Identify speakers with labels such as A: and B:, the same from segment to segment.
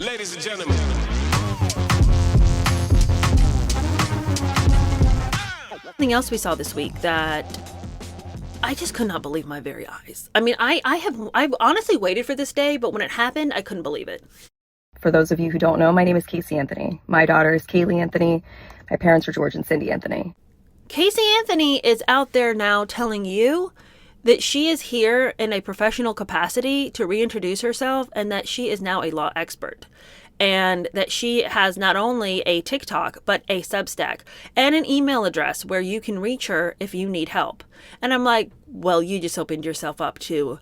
A: Ladies and gentlemen.
B: Something else we saw this week that I just could not believe my very eyes. I mean, I've honestly waited for this day, but when it happened, I couldn't believe it.
C: For those of you who don't know, my name is Casey Anthony. My daughter is Kaylee Anthony. My parents are George and Cindy Anthony.
B: Casey Anthony is out there now telling you that she is here in a professional capacity to reintroduce herself and that she is now a law expert. And that she has not only a TikTok, but a Substack and an email address where you can reach her if you need help. And I'm like, well, you just opened yourself up to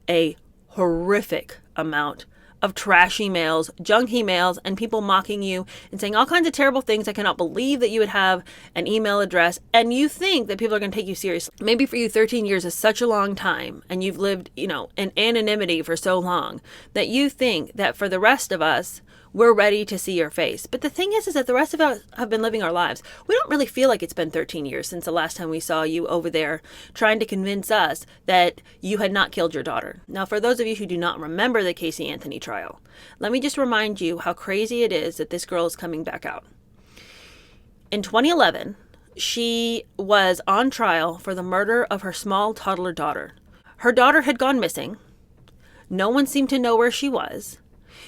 B: a horrific amount of trash emails, junk emails, and people mocking you and saying all kinds of terrible things. I cannot believe that you would have an email address and you think that people are going to take you seriously. Maybe for you, 13 years is such a long time and you've lived, in anonymity for so long that you think that for the rest of us, we're ready to see your face. But the thing is that the rest of us have been living our lives. We don't really feel like it's been 13 years since the last time we saw you over there trying to convince us that you had not killed your daughter. Now, for those of you who do not remember the Casey Anthony trial, let me just remind you how crazy it is that this girl is coming back out. In 2011, she was on trial for the murder of her small toddler daughter. Her daughter had gone missing. No one seemed to know where she was.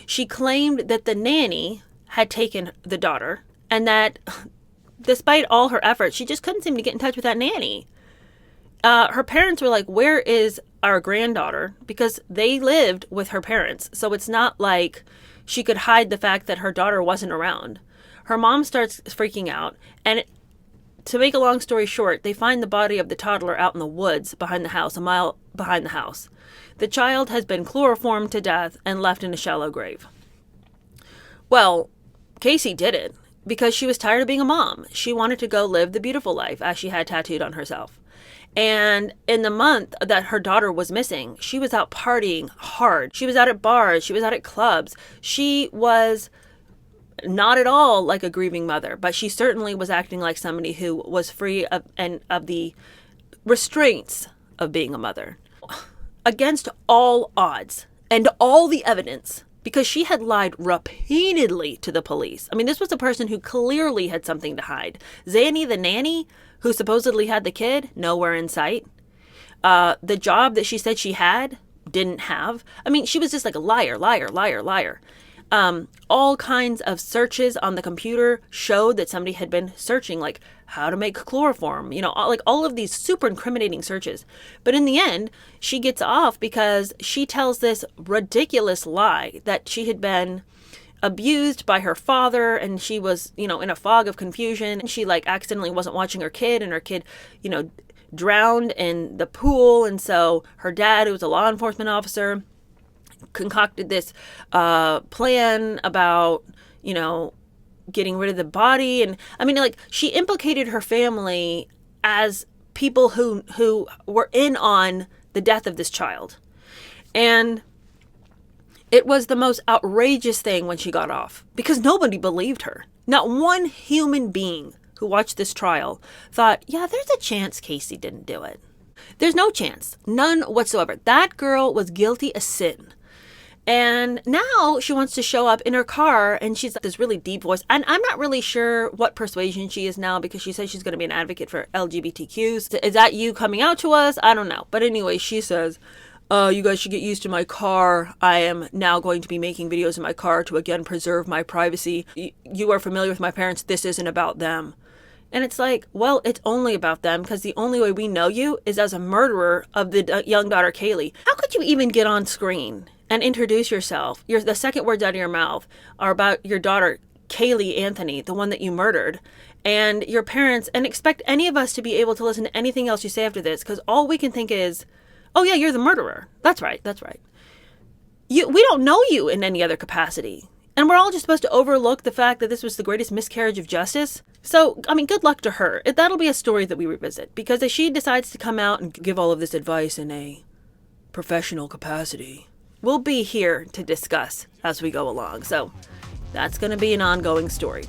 B: She claimed that the nanny had taken the daughter and that despite all her efforts, she just couldn't seem to get in touch with that nanny. Her parents were like, where is our granddaughter? Because they lived with her parents. So it's not like she could hide the fact that her daughter wasn't around. Her mom starts freaking out. And to make a long story short, they find the body of the toddler out in the woods behind the house, a mile behind the house. The child has been chloroformed to death and left in a shallow grave. Well, Casey did it because she was tired of being a mom. She wanted to go live the beautiful life as she had tattooed on herself. And in the month that her daughter was missing, she was out partying hard. She was out at bars. She was out at clubs. She was not at all like a grieving mother, but she certainly was acting like somebody who was free of the restraints of being a mother. Against all odds and all the evidence, because she had lied repeatedly to the police. I mean, this was a person who clearly had something to hide. Zanny, the nanny, who supposedly had the kid, nowhere in sight. The job that she said she had, didn't have. I mean, she was just like a liar, liar, liar, liar. All kinds of searches on the computer showed that somebody had been searching, like how to make chloroform, like all of these super incriminating searches. But in the end, she gets off because she tells this ridiculous lie that she had been abused by her father and she was, in a fog of confusion. And she accidentally wasn't watching her kid and her kid, drowned in the pool. And so her dad, who was a law enforcement officer, concocted this plan about, getting rid of the body. And I mean, she implicated her family as people who were in on the death of this child. And it was the most outrageous thing when she got off because nobody believed her. Not one human being who watched this trial thought, yeah, there's a chance Casey didn't do it. There's no chance. None whatsoever. That girl was guilty as sin. And now she wants to show up in her car and she's this really deep voice. And I'm not really sure what persuasion she is now because she says she's going to be an advocate for LGBTQs. Is that you coming out to us? I don't know. But anyway, she says, you guys should get used to my car. I am now going to be making videos in my car to again preserve my privacy. You are familiar with my parents. This isn't about them. And it's like, well, it's only about them because the only way we know you is as a murderer of the young daughter, Kaylee. How could you even get on screen and introduce yourself? The second words out of your mouth are about your daughter, Kaylee Anthony, the one that you murdered, and your parents, and expect any of us to be able to listen to anything else you say after this because all we can think is, oh yeah, you're the murderer. That's right. That's right. We don't know you in any other capacity. And we're all just supposed to overlook the fact that this was the greatest miscarriage of justice. So, I mean, good luck to her. That'll be a story that we revisit because if she decides to come out and give all of this advice in a professional capacity, we'll be here to discuss as we go along. So that's going to be an ongoing story.